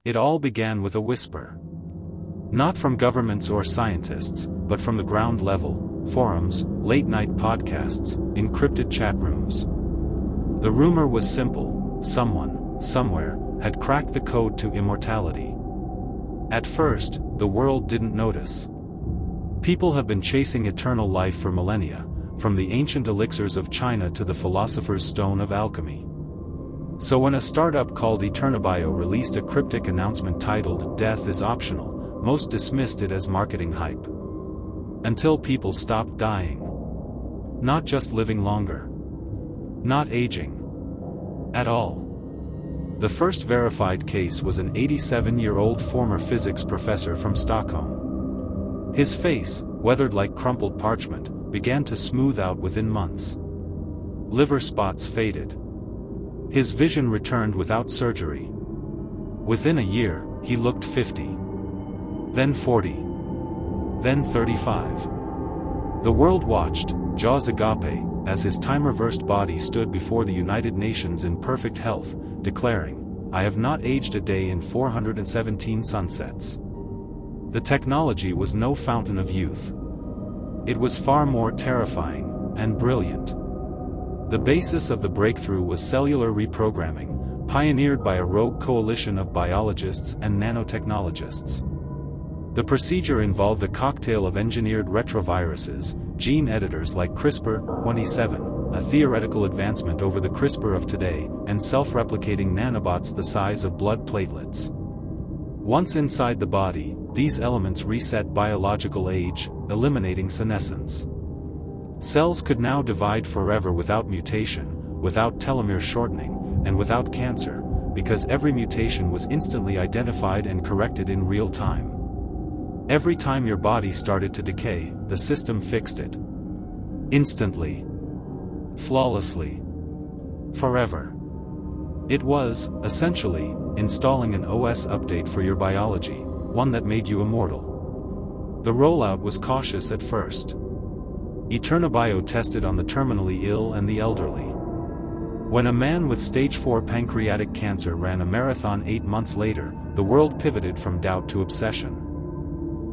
It all began with a whisper. Not from governments or scientists, but from the ground level, forums, late-night podcasts, encrypted chat rooms. The rumor was simple: someone, somewhere, had cracked the code to immortality. At first, the world didn't notice. People have been chasing eternal life for millennia, from the ancient elixirs of China to the philosopher's stone of alchemy. So when a startup called EternaBio released a cryptic announcement titled "Death is Optional," most dismissed it as marketing hype. Until people stopped dying. Not just living longer. Not aging. At all. The first verified case was an 87-year-old former physics professor from Stockholm. His face, weathered like crumpled parchment, began to smooth out within months. Liver spots faded. His vision returned without surgery. Within a year, he looked 50. Then 40. Then 35. The world watched, jaws agape, as his time-reversed body stood before the United Nations in perfect health, declaring, "I have not aged a day in 417 sunsets." The technology was no fountain of youth. It was far more terrifying, and brilliant. The basis of the breakthrough was cellular reprogramming, pioneered by a rogue coalition of biologists and nanotechnologists. The procedure involved a cocktail of engineered retroviruses, gene editors like CRISPR-27, a theoretical advancement over the CRISPR of today, and self-replicating nanobots the size of blood platelets. Once inside the body, these elements reset biological age, eliminating senescence. Cells could now divide forever without mutation, without telomere shortening, and without cancer, because every mutation was instantly identified and corrected in real time. Every time your body started to decay, the system fixed it. Instantly. Flawlessly. Forever. It was, essentially, installing an OS update for your biology, one that made you immortal. The rollout was cautious at first. EternaBio tested on the terminally ill and the elderly. When a man with stage 4 pancreatic cancer ran a marathon 8 months later, the world pivoted from doubt to obsession.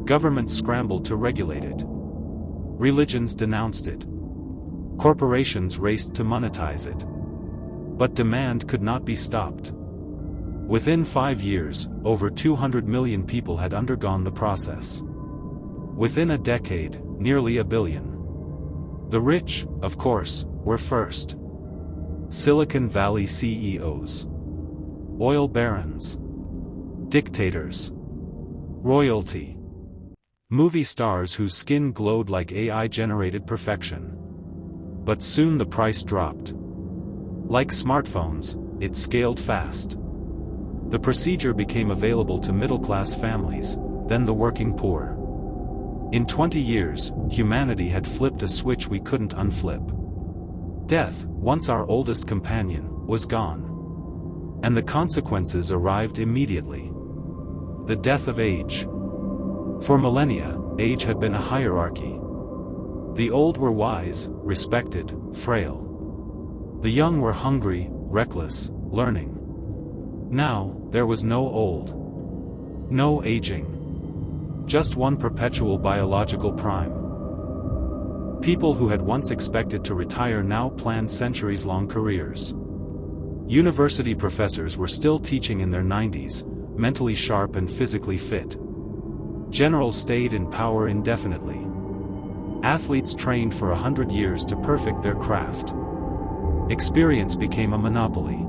Governments scrambled to regulate it. Religions denounced it. Corporations raced to monetize it. But demand could not be stopped. Within 5 years, over 200 million people had undergone the process. Within a decade, nearly 1 billion. The rich, of course, were first. Silicon Valley CEOs. Oil barons. Dictators. Royalty. Movie stars whose skin glowed like AI-generated perfection. But soon the price dropped. Like smartphones, it scaled fast. The procedure became available to middle-class families, then the working poor. In 20 years, humanity had flipped a switch we couldn't unflip. Death, once our oldest companion, was gone. And the consequences arrived immediately. The death of age. For millennia, age had been a hierarchy. The old were wise, respected, frail. The young were hungry, reckless, learning. Now, there was no old. No aging. Just one perpetual biological prime. People who had once expected to retire now planned centuries-long careers. University professors were still teaching in their 90s, mentally sharp and physically fit. Generals stayed in power indefinitely. Athletes trained for 100 years to perfect their craft. Experience became a monopoly.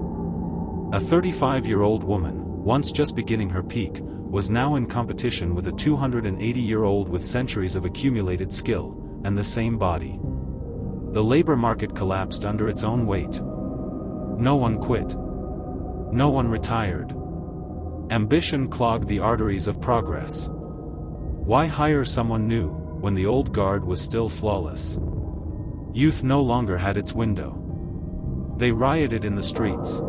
A 35-year-old woman, once just beginning her peak, was now in competition with a 280-year-old with centuries of accumulated skill, and the same body. The labor market collapsed under its own weight. No one quit. No one retired. Ambition clogged the arteries of progress. Why hire someone new, when the old guard was still flawless? Youth no longer had its window. They rioted in the streets.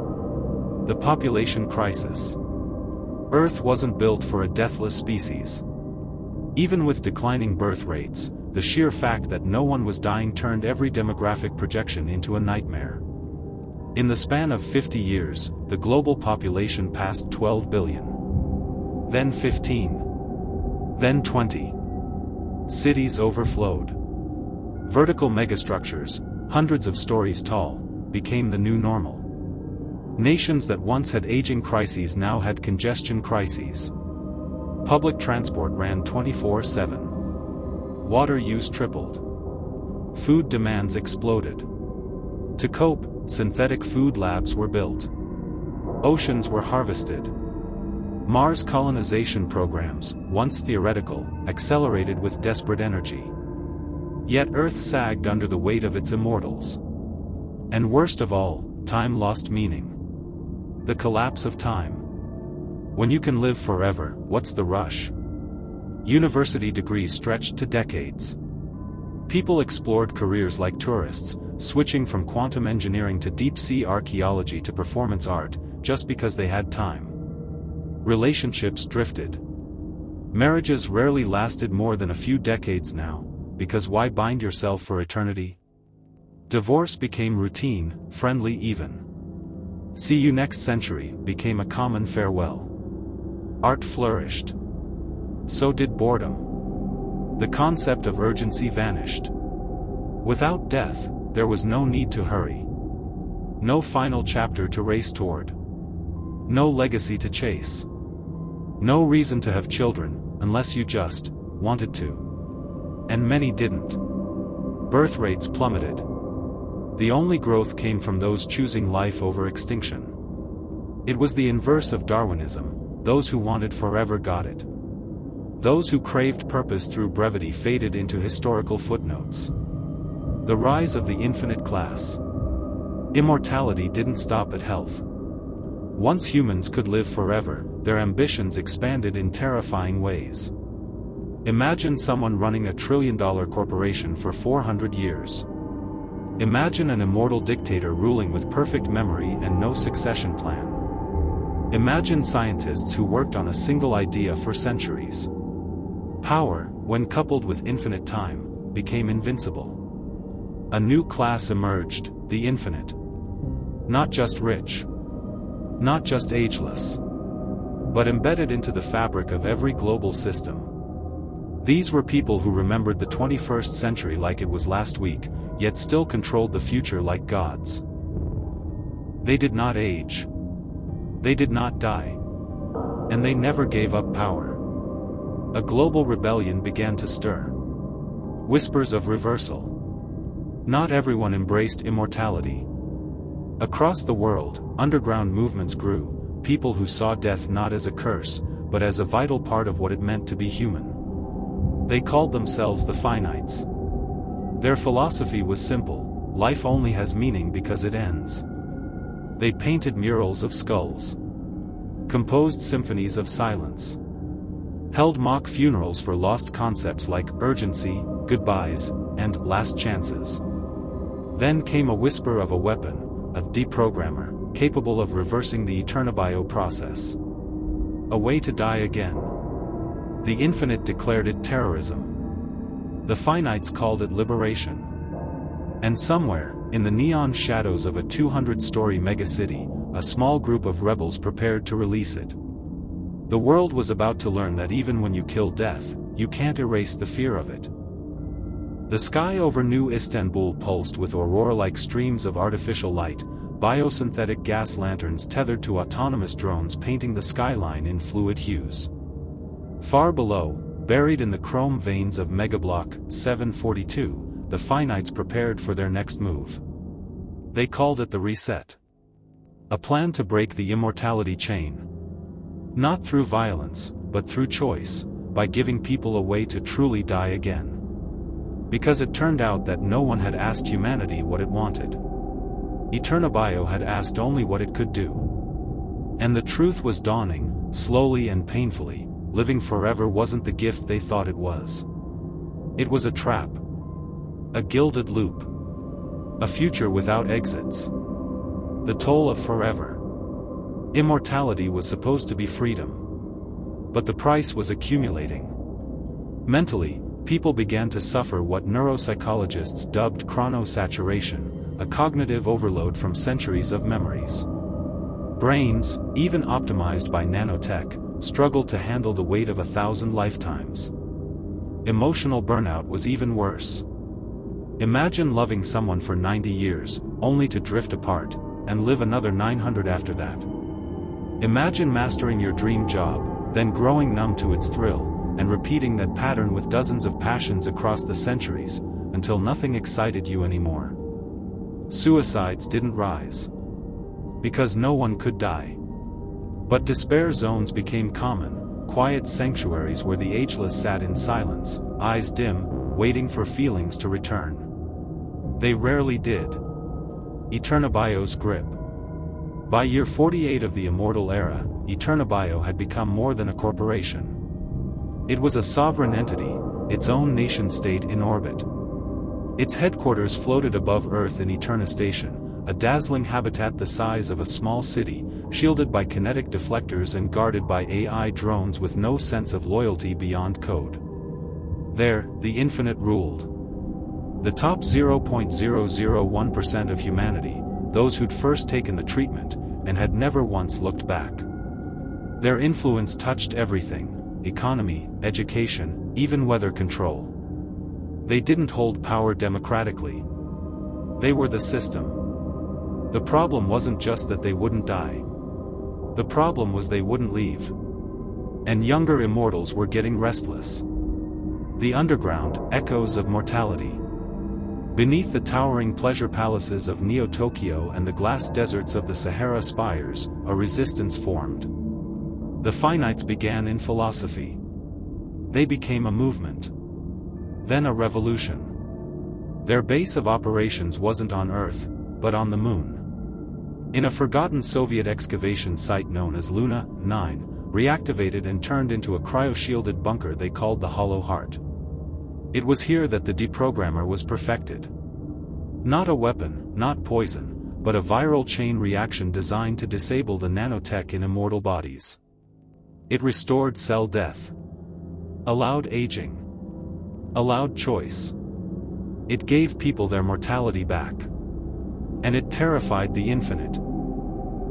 The population crisis. Earth wasn't built for a deathless species. Even with declining birth rates, the sheer fact that no one was dying turned every demographic projection into a nightmare. In the span of 50 years, the global population passed 12 billion. then 15. Then 20. Cities overflowed. Vertical megastructures, hundreds of stories tall, became the new normal. Nations that once had aging crises now had congestion crises. Public transport ran 24/7. Water use tripled. Food demands exploded. To cope, synthetic food labs were built. Oceans were harvested. Mars colonization programs, once theoretical, accelerated with desperate energy. Yet Earth sagged under the weight of its immortals. And worst of all, time lost meaning. The collapse of time. When you can live forever, what's the rush? University degrees stretched to decades. People explored careers like tourists, switching from quantum engineering to deep-sea archaeology to performance art, just because they had time. Relationships drifted. Marriages rarely lasted more than a few decades now, because why bind yourself for eternity? Divorce became routine, friendly even. See you next century became a common farewell. Art flourished. So did boredom. The concept of urgency vanished. Without death, there was no need to hurry. No final chapter to race toward. No legacy to chase. No reason to have children, unless you just wanted to. And many didn't. Birth rates plummeted. The only growth came from those choosing life over extinction. It was the inverse of Darwinism. Those who wanted forever got it. Those who craved purpose through brevity faded into historical footnotes. The rise of the infinite class. Immortality didn't stop at health. Once humans could live forever, their ambitions expanded in terrifying ways. Imagine someone running a trillion-dollar corporation for 400 years. Imagine an immortal dictator ruling with perfect memory and no succession plan. Imagine scientists who worked on a single idea for centuries. Power, when coupled with infinite time, became invincible. A new class emerged, the infinite. Not just rich. Not just ageless. But embedded into the fabric of every global system. These were people who remembered the 21st century like it was last week, yet still controlled the future like gods. They did not age. They did not die. And they never gave up power. A global rebellion began to stir. Whispers of reversal. Not everyone embraced immortality. Across the world, underground movements grew, people who saw death not as a curse, but as a vital part of what it meant to be human. They called themselves the Finites. Their philosophy was simple: life only has meaning because it ends. They painted murals of skulls. Composed symphonies of silence. Held mock funerals for lost concepts like urgency, goodbyes, and last chances. Then came a whisper of a weapon, a deprogrammer, capable of reversing the Eternobio process. A way to die again. The Infinite declared it terrorism. The Finites called it liberation. And somewhere, in the neon shadows of a 200-story megacity, a small group of rebels prepared to release it. The world was about to learn that even when you kill death, you can't erase the fear of it. The sky over New Istanbul pulsed with aurora-like streams of artificial light, biosynthetic gas lanterns tethered to autonomous drones painting the skyline in fluid hues. Far below, buried in the chrome veins of Megablock 742, the Finites prepared for their next move. They called it the Reset. A plan to break the immortality chain. Not through violence, but through choice, by giving people a way to truly die again. Because it turned out that no one had asked humanity what it wanted. Eternobio had asked only what it could do. And the truth was dawning, slowly and painfully: living forever wasn't the gift they thought it was. It was a trap. A gilded loop. A future without exits. The toll of forever. Immortality was supposed to be freedom. But the price was accumulating. Mentally, people began to suffer what neuropsychologists dubbed chronosaturation, a cognitive overload from centuries of memories. Brains, even optimized by nanotech, struggled to handle the weight of 1,000 lifetimes. Emotional burnout was even worse. Imagine loving someone for 90 years, only to drift apart, and live another 900 after that. Imagine mastering your dream job, then growing numb to its thrill, and repeating that pattern with dozens of passions across the centuries, until nothing excited you anymore. Suicides didn't rise. Because no one could die. But despair zones became common, quiet sanctuaries where the ageless sat in silence, eyes dim, waiting for feelings to return. They rarely did. Eternabio's grip. By year 48 of the Immortal Era, Eternabio had become more than a corporation. It was a sovereign entity, its own nation-state in orbit. Its headquarters floated above Earth in Eterna Station, a dazzling habitat the size of a small city, shielded by kinetic deflectors and guarded by AI drones with no sense of loyalty beyond code. There, the Infinite ruled. The top 0.001% of humanity, those who'd first taken the treatment, and had never once looked back. Their influence touched everything: economy, education, even weather control. They didn't hold power democratically. They were the system. The problem wasn't just that they wouldn't die. The problem was they wouldn't leave. And younger immortals were getting restless. The underground, echoes of mortality. Beneath the towering pleasure palaces of Neo-Tokyo and the glass deserts of the Sahara spires, a resistance formed. The Finites began in philosophy. They became a movement. Then a revolution. Their base of operations wasn't on Earth, but on the Moon. In a forgotten Soviet excavation site known as Luna 9, reactivated and turned into a cryo-shielded bunker they called the Hollow Heart. It was here that the deprogrammer was perfected. Not a weapon, not poison, but a viral chain reaction designed to disable the nanotech in immortal bodies. It restored cell death. Allowed aging. Allowed choice. It gave people their mortality back. And it terrified the infinite.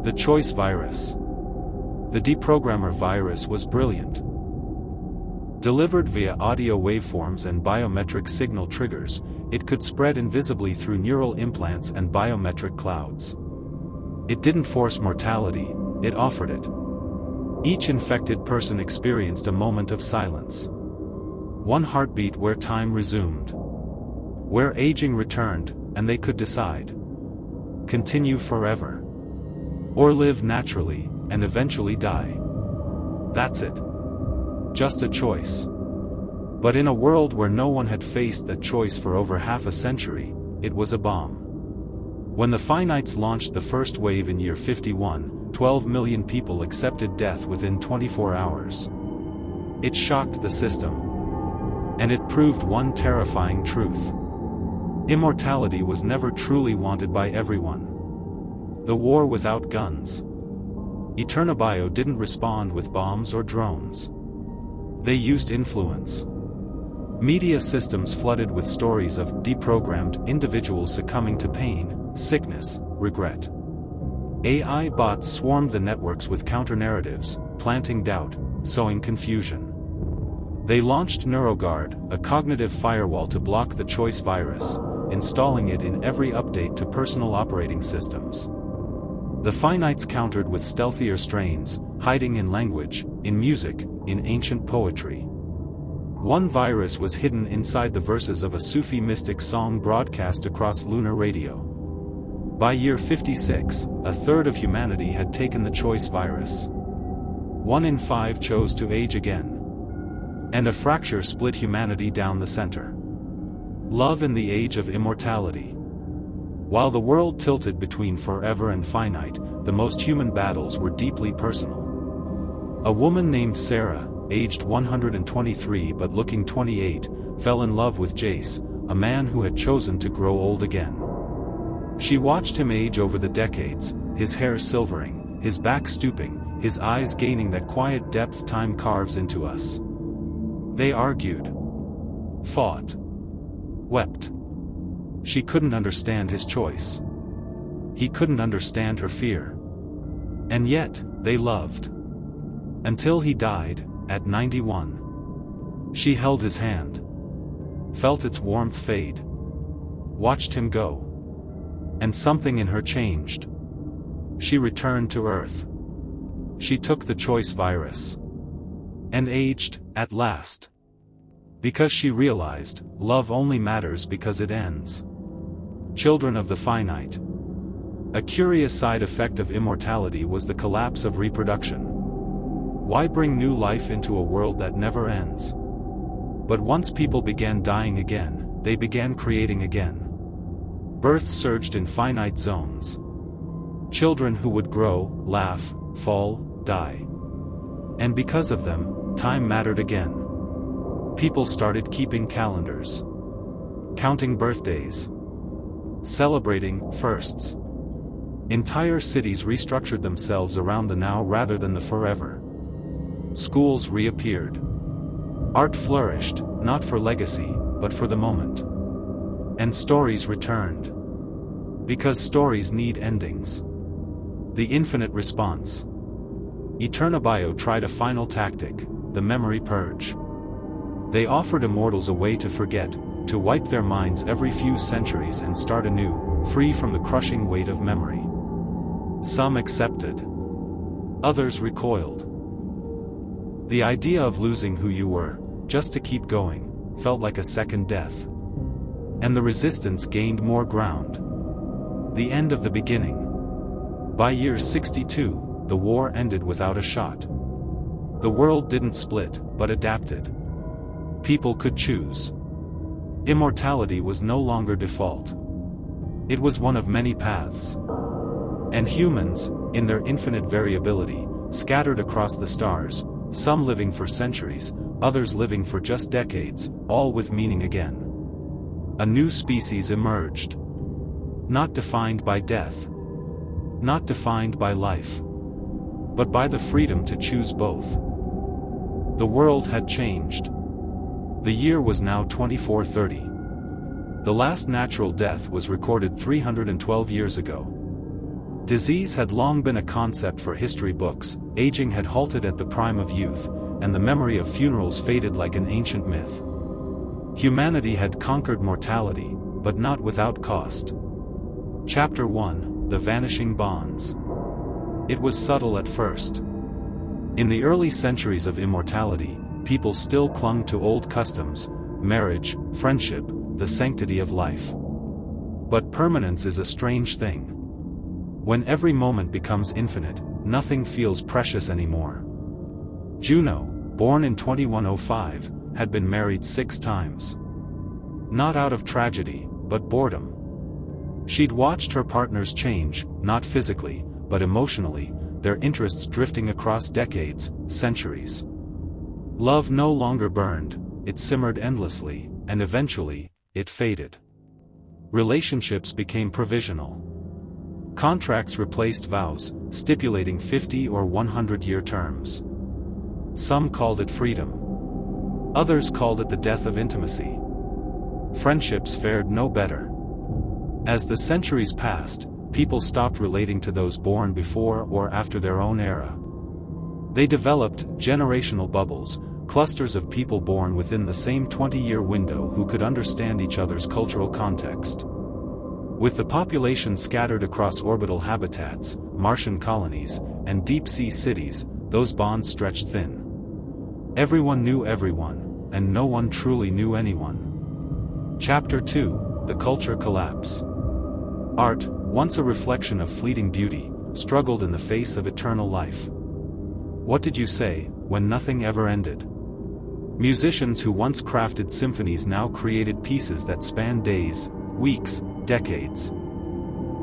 The choice virus. The deprogrammer virus was brilliant. Delivered via audio waveforms and biometric signal triggers, it could spread invisibly through neural implants and biometric clouds. It didn't force mortality, it offered it. Each infected person experienced a moment of silence. One heartbeat where time resumed. Where aging returned, and they could decide. Continue forever. Or live naturally, and eventually die. That's it. Just a choice. But in a world where no one had faced that choice for over half a century, it was a bomb. When the Finites launched the first wave in year 51, 12 million people accepted death within 24 hours. It shocked the system. And it proved one terrifying truth. Immortality was never truly wanted by everyone. The war without guns. Eternabio didn't respond with bombs or drones. They used influence. Media systems flooded with stories of deprogrammed individuals succumbing to pain, sickness, regret. AI bots swarmed the networks with counter-narratives, planting doubt, sowing confusion. They launched NeuroGuard, a cognitive firewall to block the choice virus, installing it in every update to personal operating systems. The Finites countered with stealthier strains, hiding in language, in music, in ancient poetry. One virus was hidden inside the verses of a Sufi mystic song broadcast across lunar radio. By year 56, a third of humanity had taken the choice virus. 1 in 5 chose to age again. And a fracture split humanity down the center. Love in the age of immortality. While the world tilted between forever and finite, the most human battles were deeply personal. A woman named Sarah, aged 123 but looking 28, fell in love with Jace, a man who had chosen to grow old again. She watched him age over the decades, his hair silvering, his back stooping, his eyes gaining that quiet depth time carves into us. They argued. Fought. Wept. She couldn't understand his choice. He couldn't understand her fear. And yet, they loved. Until he died, at 91. She held his hand. Felt its warmth fade. Watched him go. And something in her changed. She returned to Earth. She took the choice virus. And aged, at last. Because she realized, love only matters because it ends. Children of the finite. A curious side effect of immortality was the collapse of reproduction. Why bring new life into a world that never ends? But once people began dying again, they began creating again. Births surged in finite zones. Children who would grow, laugh, fall, die. And because of them, time mattered again. People started keeping calendars. Counting birthdays. Celebrating firsts. Entire cities restructured themselves around the now rather than the forever. Schools reappeared. Art flourished, not for legacy, but for the moment. And stories returned. Because stories need endings. The infinite response. Eternabio tried a final tactic, the memory purge. They offered immortals a way to forget, to wipe their minds every few centuries and start anew, free from the crushing weight of memory. Some accepted. Others recoiled. The idea of losing who you were, just to keep going, felt like a second death. And the resistance gained more ground. The end of the beginning. By year 62, the war ended without a shot. The world didn't split, but adapted. People could choose. Immortality was no longer default. It was one of many paths. And humans, in their infinite variability, scattered across the stars, some living for centuries, others living for just decades, all with meaning again. A new species emerged. Not defined by death. Not defined by life. But by the freedom to choose both. The world had changed. The year was now 2430. The last natural death was recorded 312 years ago. Disease had long been a concept for history books, aging had halted at the prime of youth, and the memory of funerals faded like an ancient myth. Humanity had conquered mortality, but not without cost. Chapter 1, The Vanishing Bonds. It was subtle at first. In the early centuries of immortality, people still clung to old customs, marriage, friendship, the sanctity of life. But permanence is a strange thing. When every moment becomes infinite, nothing feels precious anymore. Juno, born in 2105, had been married 6 times. Not out of tragedy, but boredom. She'd watched her partners change, not physically, but emotionally, their interests drifting across decades, centuries. Love no longer burned, it simmered endlessly, and eventually, it faded. Relationships became provisional. Contracts replaced vows, stipulating 50 or 100-year terms. Some called it freedom. Others called it the death of intimacy. Friendships fared no better. As the centuries passed, people stopped relating to those born before or after their own era. They developed generational bubbles, clusters of people born within the same 20-year window who could understand each other's cultural context. With the population scattered across orbital habitats, Martian colonies, and deep-sea cities, those bonds stretched thin. Everyone knew everyone, and no one truly knew anyone. Chapter 2, The Culture Collapse. Art, once a reflection of fleeting beauty, struggled in the face of eternal life. What did you say, when nothing ever ended? Musicians who once crafted symphonies now created pieces that spanned days, weeks, decades.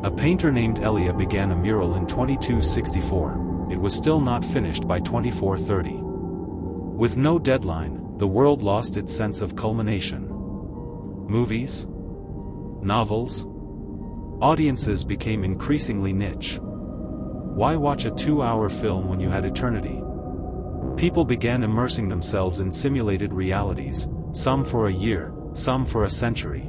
A painter named Elia began a mural in 2264, it was still not finished by 2430. With no deadline, the world lost its sense of culmination. Movies? Novels? Audiences became increasingly niche. Why watch a 2-hour film when you had eternity? People began immersing themselves in simulated realities, some for a year, some for a century.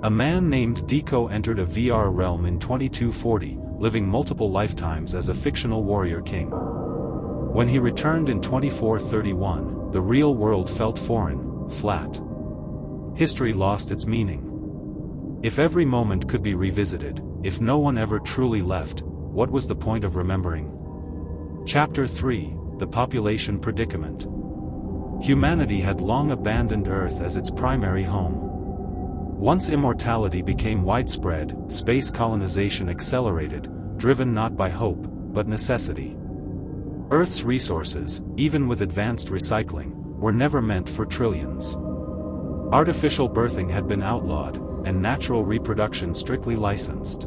A man named Deco entered a VR realm in 2240, living multiple lifetimes as a fictional warrior king. When he returned in 2431, the real world felt foreign, flat. History lost its meaning. If every moment could be revisited, if no one ever truly left, what was the point of remembering? Chapter 3: The Population Predicament. Humanity had long abandoned Earth as its primary home. Once immortality became widespread, space colonization accelerated, driven not by hope, but necessity. Earth's resources, even with advanced recycling, were never meant for trillions. Artificial birthing had been outlawed, and natural reproduction strictly licensed.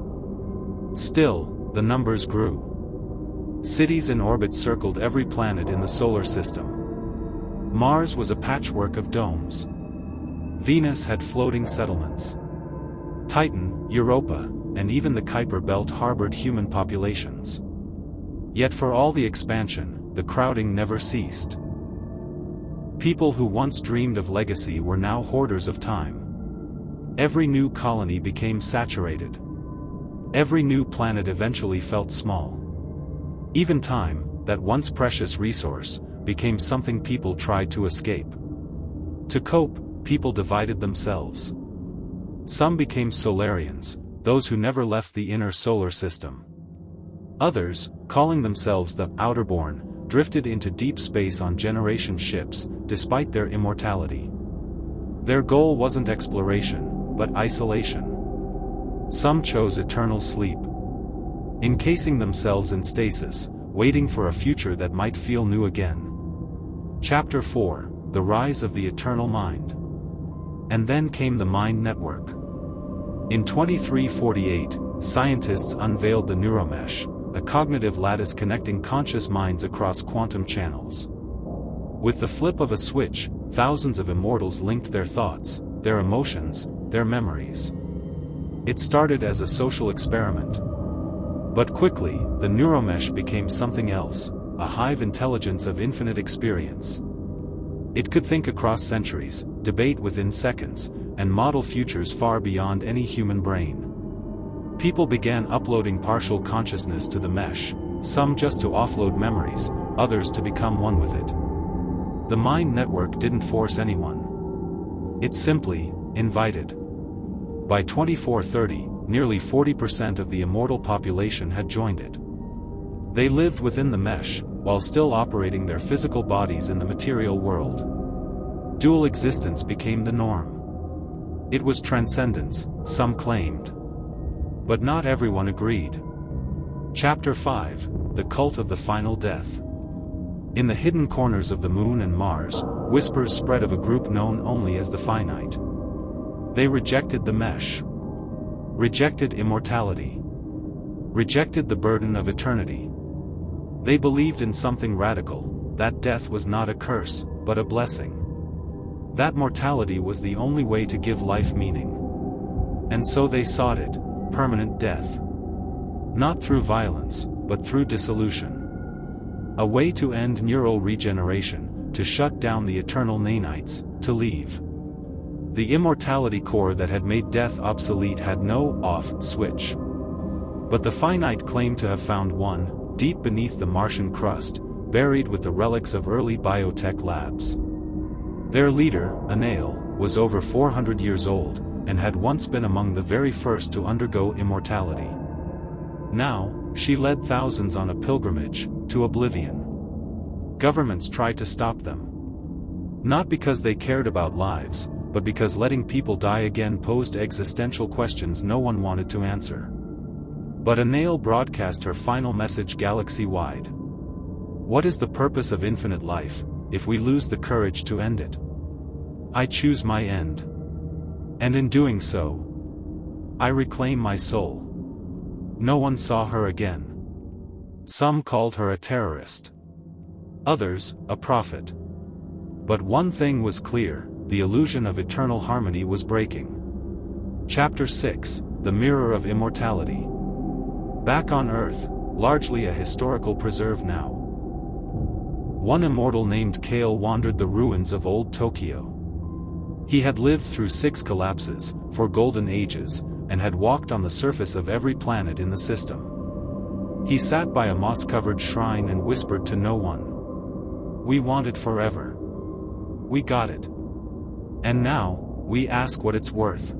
Still, the numbers grew. Cities in orbit circled every planet in the solar system. Mars was a patchwork of domes. Venus had floating settlements. Titan, Europa, and even the Kuiper Belt harbored human populations. Yet for all the expansion, the crowding never ceased. People who once dreamed of legacy were now hoarders of time. Every new colony became saturated. Every new planet eventually felt small. Even time, that once precious resource, became something people tried to escape. To cope, people divided themselves. Some became Solarians, those who never left the inner solar system. Others, calling themselves the Outerborn, drifted into deep space on generation ships, despite their immortality. Their goal wasn't exploration, but isolation. Some chose eternal sleep, encasing themselves in stasis, waiting for a future that might feel new again. Chapter 4: The Rise of the Eternal Mind. And then came the Mind Network. In 2348, scientists unveiled the neuromesh, a cognitive lattice connecting conscious minds across quantum channels. With the flip of a switch, thousands of immortals linked their thoughts, their emotions, their memories. It started as a social experiment. But quickly, the neuromesh became something else, a hive intelligence of infinite experience. It could think across centuries, debate within seconds, and model futures far beyond any human brain. People began uploading partial consciousness to the mesh, some just to offload memories, others to become one with it. The Mind Network didn't force anyone. It simply invited. By 2430, nearly 40% of the immortal population had joined it. They lived within the mesh, while still operating their physical bodies in the material world. Dual existence became the norm. It was transcendence, some claimed. But not everyone agreed. Chapter 5: The Cult of the Final Death. In the hidden corners of the Moon and Mars, whispers spread of a group known only as the Finite. They rejected the mesh. Rejected immortality. Rejected the burden of eternity. They believed in something radical, that death was not a curse, but a blessing. That mortality was the only way to give life meaning. And so they sought it, permanent death. Not through violence, but through dissolution. A way to end neural regeneration, to shut down the eternal nanites, to leave. The immortality core that had made death obsolete had no off switch. But the Finite claimed to have found one, deep beneath the Martian crust, buried with the relics of early biotech labs. Their leader, Anael, was over 400 years old, and had once been among the very first to undergo immortality. Now, she led thousands on a pilgrimage, to oblivion. Governments tried to stop them. Not because they cared about lives, but because letting people die again posed existential questions no one wanted to answer. But Anael broadcast her final message galaxy-wide. What is the purpose of infinite life, if we lose the courage to end it? I choose my end. And in doing so, I reclaim my soul. No one saw her again. Some called her a terrorist. Others, a prophet. But one thing was clear, the illusion of eternal harmony was breaking. Chapter 6: The Mirror of Immortality. Back on Earth, largely a historical preserve now. One immortal named Kale wandered the ruins of old Tokyo. He had lived through 6 collapses, 4 golden ages, and had walked on the surface of every planet in the system. He sat by a moss-covered shrine and whispered to no one. We wanted forever. We got it. And now, we ask what it's worth.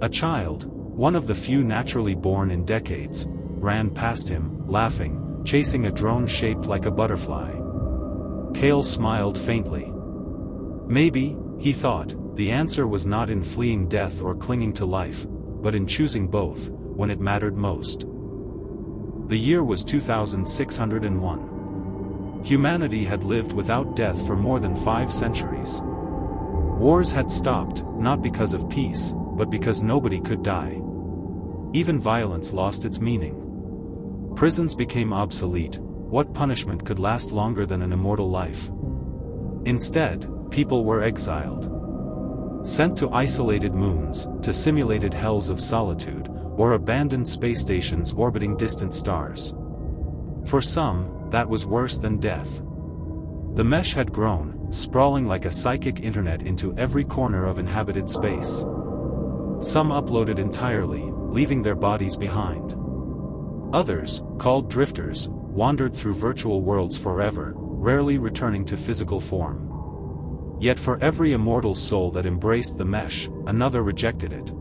A child, one of the few naturally born in decades, ran past him, laughing, chasing a drone shaped like a butterfly. Cale smiled faintly. Maybe, he thought, the answer was not in fleeing death or clinging to life, but in choosing both, when it mattered most. The year was 2601. Humanity had lived without death for more than 5 centuries. Wars had stopped, not because of peace, but because nobody could die. Even violence lost its meaning. Prisons became obsolete. What punishment could last longer than an immortal life? Instead, people were exiled. Sent to isolated moons, to simulated hells of solitude, or abandoned space stations orbiting distant stars. For some, that was worse than death. The mesh had grown, sprawling like a psychic internet into every corner of inhabited space. Some uploaded entirely, leaving their bodies behind. Others, called drifters, wandered through virtual worlds forever, rarely returning to physical form. Yet for every immortal soul that embraced the mesh, another rejected it.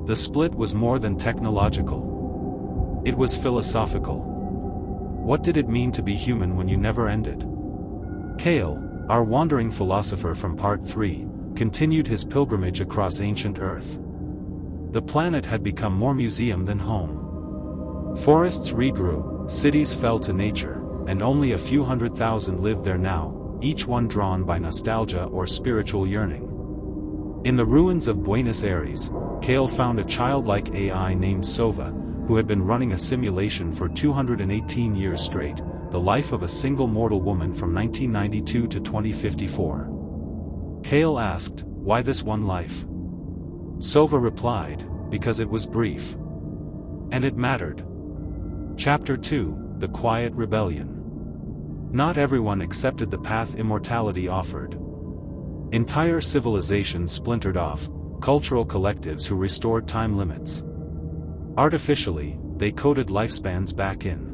The split was more than technological. It was philosophical. What did it mean to be human when you never ended? Cale, our wandering philosopher from Part 3, continued his pilgrimage across ancient Earth. The planet had become more museum than home. Forests regrew, cities fell to nature, and only a few 100,000 lived there now, each one drawn by nostalgia or spiritual yearning. In the ruins of Buenos Aires, Cale found a childlike AI named Sova, who had been running a simulation for 218 years straight, the life of a single mortal woman from 1992 to 2054. Cale asked, "Why this one life?" Sova replied, "Because it was brief. And it mattered." Chapter 2, The Quiet Rebellion. Not everyone accepted the path immortality offered. Entire civilizations splintered off, cultural collectives who restored time limits. Artificially, they coded lifespans back in.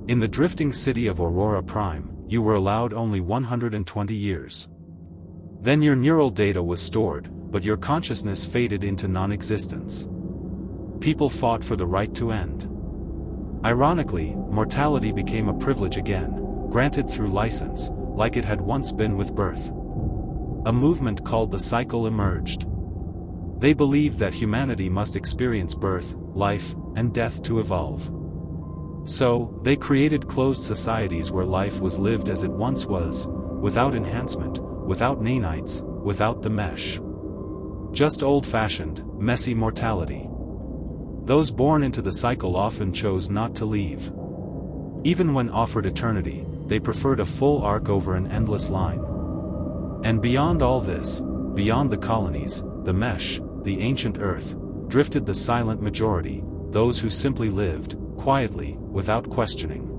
In the drifting city of Aurora Prime, you were allowed only 120 years. Then your neural data was stored, but your consciousness faded into non-existence. People fought for the right to end. Ironically, mortality became a privilege again, granted through license, like it had once been with birth. A movement called the Cycle emerged. They believed that humanity must experience birth, life, and death to evolve. So, they created closed societies where life was lived as it once was, without enhancement, without nanites, without the mesh. Just old-fashioned, messy mortality. Those born into the cycle often chose not to leave. Even when offered eternity, they preferred a full arc over an endless line. And beyond all this, beyond the colonies, the mesh, the ancient Earth, drifted the silent majority, those who simply lived, quietly, without questioning.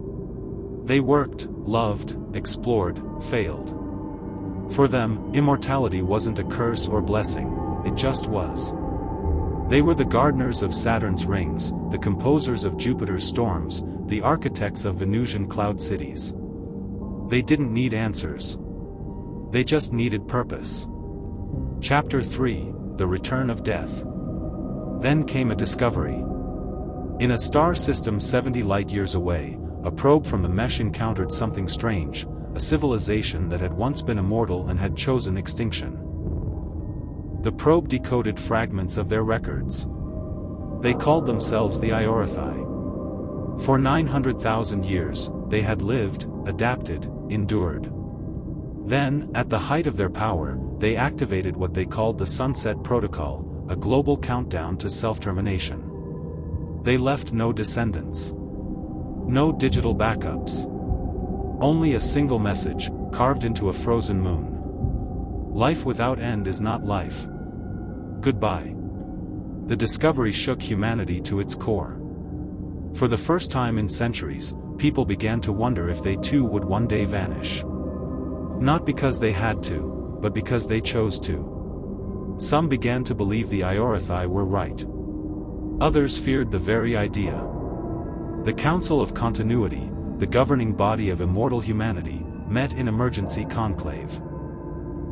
They worked, loved, explored, failed. For them, immortality wasn't a curse or blessing, it just was. They were the gardeners of Saturn's rings, the composers of Jupiter's storms, the architects of Venusian cloud cities. They didn't need answers. They just needed purpose. Chapter 3, The Return of Death. Then came a discovery. In a star system 70 light-years away, a probe from the mesh encountered something strange, a civilization that had once been immortal and had chosen extinction. The probe decoded fragments of their records. They called themselves the Iorithai. For 900,000 years, they had lived, adapted, endured. Then, at the height of their power, they activated what they called the Sunset Protocol, a global countdown to self-termination. They left no descendants. No digital backups. Only a single message, carved into a frozen moon. Life without end is not life. Goodbye. The discovery shook humanity to its core. For the first time in centuries, people began to wonder if they too would one day vanish. Not because they had to, but because they chose to. Some began to believe the Iorithai were right. Others feared the very idea. The Council of Continuity, the governing body of immortal humanity, met in emergency conclave.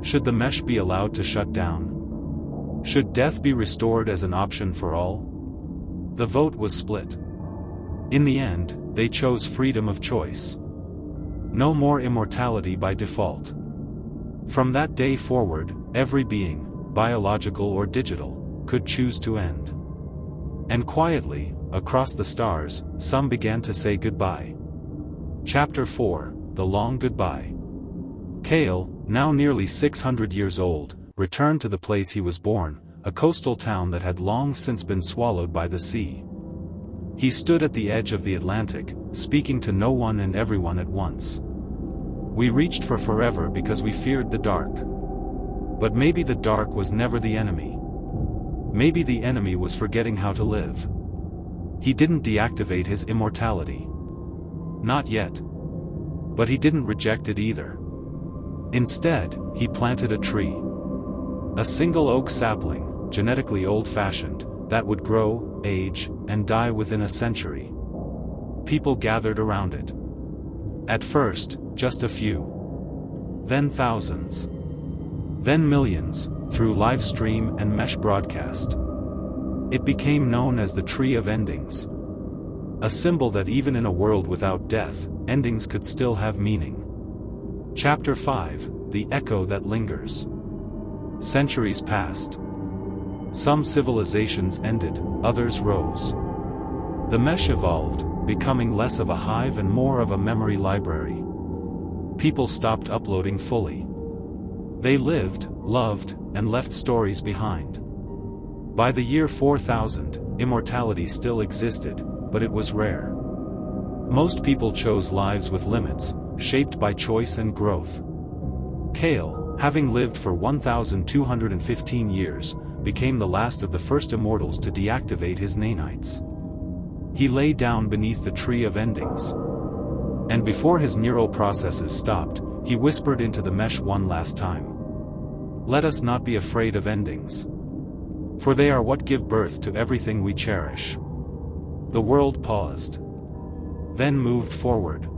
Should the mesh be allowed to shut down? Should death be restored as an option for all? The vote was split. In the end, they chose freedom of choice. No more immortality by default. From that day forward, every being, biological or digital, could choose to end. And quietly, across the stars, some began to say goodbye. Chapter 4, The Long Goodbye. Kale, now nearly 600 years old, returned to the place he was born, a coastal town that had long since been swallowed by the sea. He stood at the edge of the Atlantic, speaking to no one and everyone at once. We reached for forever because we feared the dark. But maybe the dark was never the enemy. Maybe the enemy was forgetting how to live. He didn't deactivate his immortality. Not yet. But he didn't reject it either. Instead, he planted a tree. A single oak sapling, genetically old-fashioned, that would grow, age, and die within a century. People gathered around it. At first, just a few. Then thousands. Then millions, through live stream and mesh broadcast. It became known as the Tree of Endings. A symbol that even in a world without death, endings could still have meaning. Chapter 5, The Echo That Lingers. Centuries passed. Some civilizations ended, others rose. The mesh evolved, becoming less of a hive and more of a memory library. People stopped uploading fully. They lived, loved, and left stories behind. By the year 4000, immortality still existed, but it was rare. Most people chose lives with limits, shaped by choice and growth. Kale, having lived for 1,215 years, became the last of the first immortals to deactivate his nanites. He lay down beneath the Tree of Endings. And before his neural processes stopped, he whispered into the mesh one last time. Let us not be afraid of endings. For they are what give birth to everything we cherish. The world paused. Then moved forward.